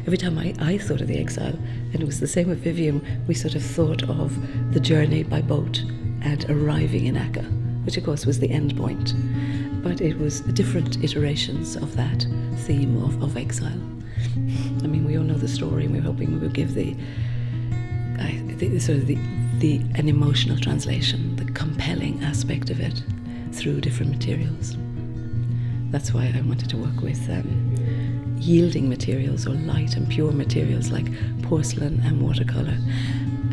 every time I thought of the Exile, and it was the same with Vivian, we sort of thought of the journey by boat and arriving in Akka, which of course was the end point. But it was different iterations of that theme of exile. I mean, we all know the story, and we're hoping we will give an emotional translation, the compelling aspect of it through different materials. That's why I wanted to work with yielding materials or light and pure materials like porcelain and watercolor,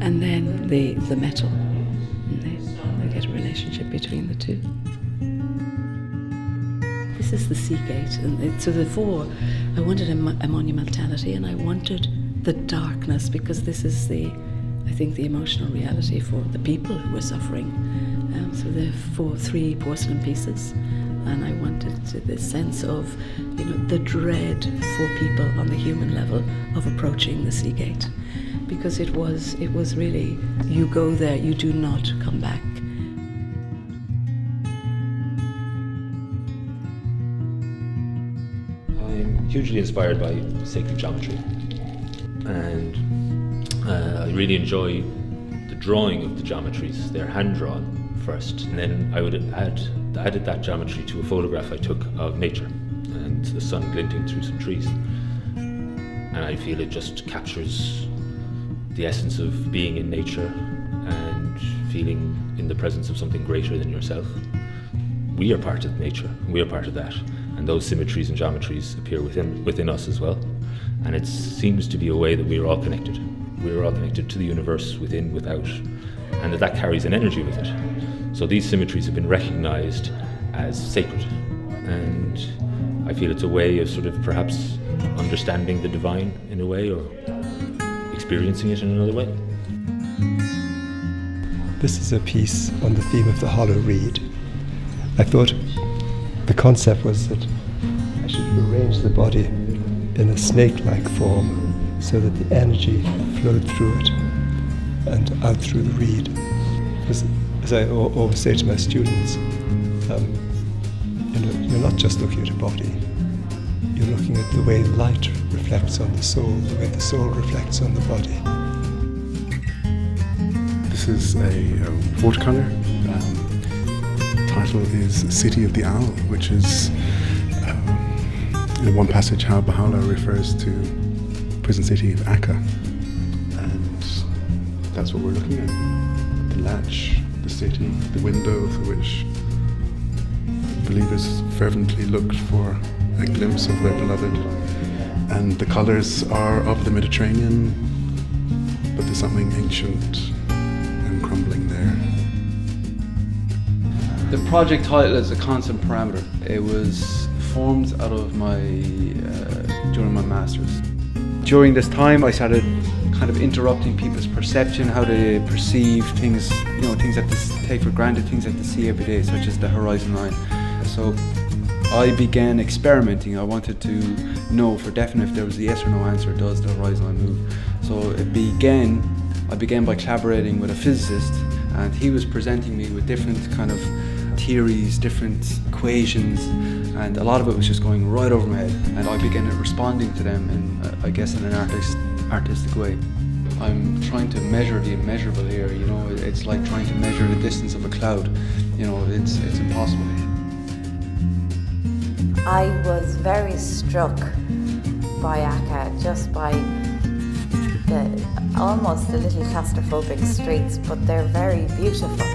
and then the metal. And they get a relationship between the two. This is the sea gate, and so therefore I wanted a monumentality, and I wanted the darkness, because this is I think the emotional reality for the people who were suffering. So there are 3 porcelain pieces, and I wanted this sense of, the dread for people on the human level of approaching the sea gate, because it was really, you go there, you do not come back. I'm hugely inspired by sacred geometry, and I really enjoy the drawing of the geometries. They're hand-drawn first, and then I would added that geometry to a photograph I took of nature and the sun glinting through some trees. And I feel it just captures the essence of being in nature and feeling in the presence of something greater than yourself. We are part of nature, we are part of that, and those symmetries and geometries appear within us as well. And it seems to be a way that we are all connected. We are all connected to the universe, within, without, and that carries an energy with it. So these symmetries have been recognized as sacred, and I feel it's a way of sort of perhaps understanding the divine in a way, or experiencing it in another way. This is a piece on the theme of the hollow reed. I thought the concept was that I should arrange the body in a snake-like form so that the energy flowed through it and out through the reed. As I always say to my students, you're not just looking at a body, you're looking at the way light reflects on the soul, the way the soul reflects on the body. This is a watercolour. The title is City of the Owl, which is in one passage how Bahá'u'lláh refers to prison city of Akka. And that's what we're looking at. The latch, the city, the window through which believers fervently looked for a glimpse of their beloved. And the colours are of the Mediterranean, but there's something ancient and crumbling there. The project title is a constant parameter. It was formed out of during my Masters. During this time I started kind of interrupting people's perception, how they perceive things, things that they take for granted, things that they see every day, such as the horizon line. So I began experimenting. I wanted to know for definite if there was a yes or no answer, does the horizon line move? So I began by collaborating with a physicist, and he was presenting me with different kind of theories, different equations, and a lot of it was just going right over my head, and I began responding to them in, I guess, in an artistic way. I'm trying to measure the immeasurable here, it's like trying to measure the distance of a cloud, it's impossible. I was very struck by Akka, just by almost the little claustrophobic streets, but they're very beautiful.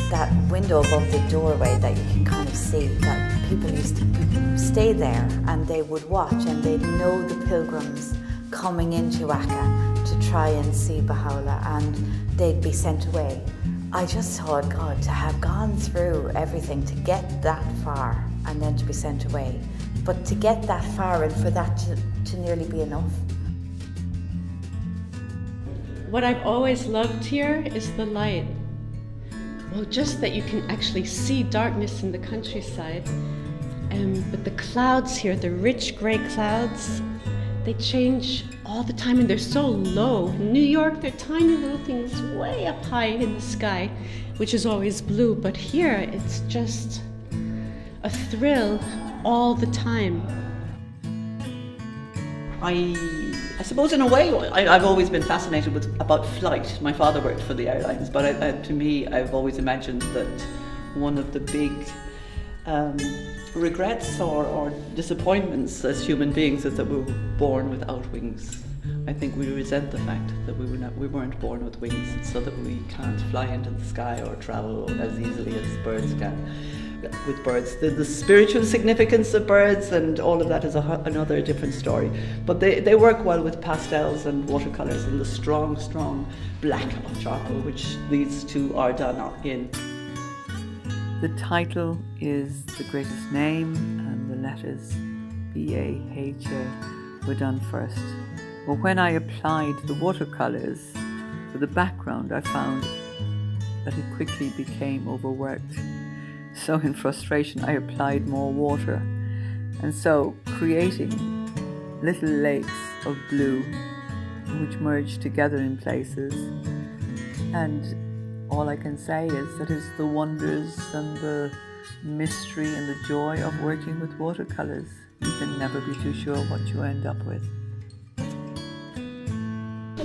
That window above the doorway that you can kind of see, that people used to stay there and they would watch, and they'd know the pilgrims coming into Akka to try and see Bahá'u'lláh, and they'd be sent away. I just thought, God, to have gone through everything to get that far and then to be sent away, but to get that far and for that to nearly be enough. What I've always loved here is the light. Well, just that you can actually see darkness in the countryside. But the clouds here, the rich gray clouds, they change all the time, and they're so low. In New York, they're tiny little things way up high in the sky, which is always blue. But here, it's just a thrill all the time. I suppose in a way I've always been fascinated about flight. My father worked for the airlines, but to me I've always imagined that one of the big regrets or disappointments as human beings is that we were born without wings. I think we resent the fact that we weren't born with wings, so that we can't fly into the sky or travel as easily as birds can. With birds, the spiritual significance of birds and all of that is another different story. But they work well with pastels and watercolours and the strong black of charcoal, which these two are done in. The title is The Greatest Name, and the letters B-A-H-A were done first. But when I applied the watercolours for the background, I found that it quickly became overworked. So in frustration, I applied more water. And so creating little lakes of blue, which merged together in places. And all I can say is that it's the wonders and the mystery and the joy of working with watercolours. You can never be too sure what you end up with.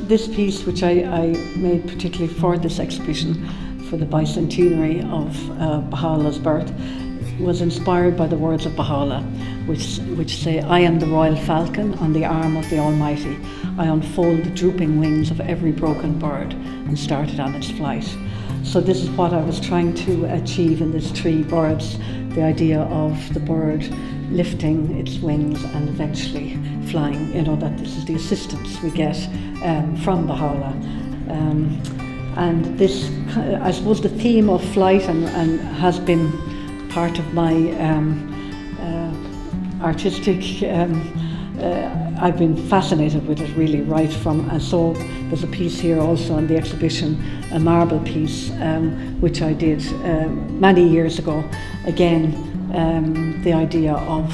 This piece, which I made particularly for this exhibition, for the bicentenary of Baha'u'llah's birth, was inspired by the words of Bahá'u'lláh, which say, "I am the royal falcon on the arm of the Almighty. I unfold the drooping wings of every broken bird," and started on its flight. So this is what I was trying to achieve in these three birds, the idea of the bird lifting its wings and eventually flying, that this is the assistance we get from Baha'u'lláh. And this, I suppose the theme of flight and has been part of my artistic, I've been fascinated with it really right from, and so there's a piece here also on the exhibition, a marble piece, which I did many years ago. Again, the idea of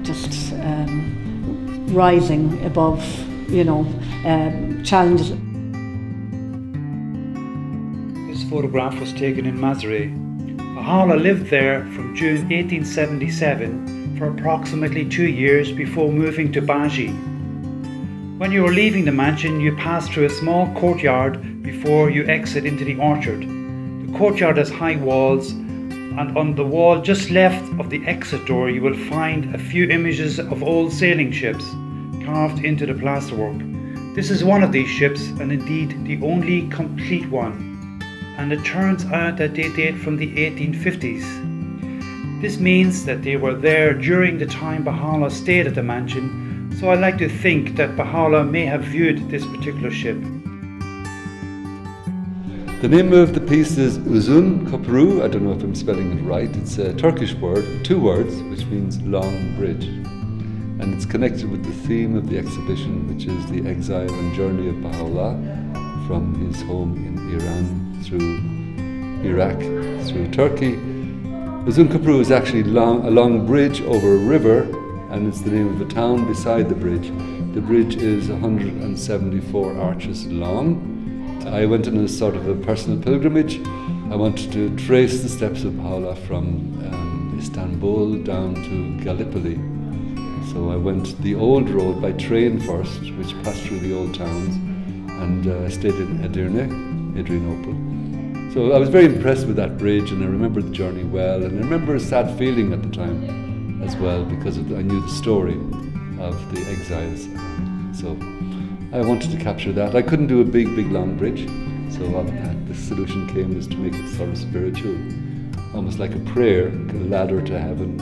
just rising above, challenges. This photograph was taken in Maserat. Baha'u'lláh lived there from June 1877 for approximately 2 years before moving to Bahá'í. When you are leaving the mansion, you pass through a small courtyard before you exit into the orchard. The courtyard has high walls, and on the wall just left of the exit door you will find a few images of old sailing ships carved into the plasterwork. This is one of these ships, and indeed the only complete one, and it turns out that they date from the 1850s. This means that they were there during the time Baha'u'lláh stayed at the mansion, so I like to think that Baha'u'lláh may have viewed this particular ship. The name of the piece is Uzun Köprü. I don't know if I'm spelling it right. It's a Turkish word, 2 words, which means long bridge. And it's connected with the theme of the exhibition, which is the exile and journey of Baha'u'lláh from his home in Iran through Iraq, through Turkey. Uzun Köprü is actually a long bridge over a river, and it's the name of a town beside the bridge. The bridge is 174 arches long. I went on a sort of a personal pilgrimage. I wanted to trace the steps of Baha'u'lláh from Istanbul down to Gallipoli. So I went the old road by train first, which passed through the old towns, and I stayed in Adrianople. So I was very impressed with that bridge, and I remember the journey well, and I remember a sad feeling at the time as well, because I knew the story of the exiles. So I wanted to capture that. I couldn't do a big long bridge, so the solution came was to make it sort of spiritual, almost like a prayer, a ladder to heaven.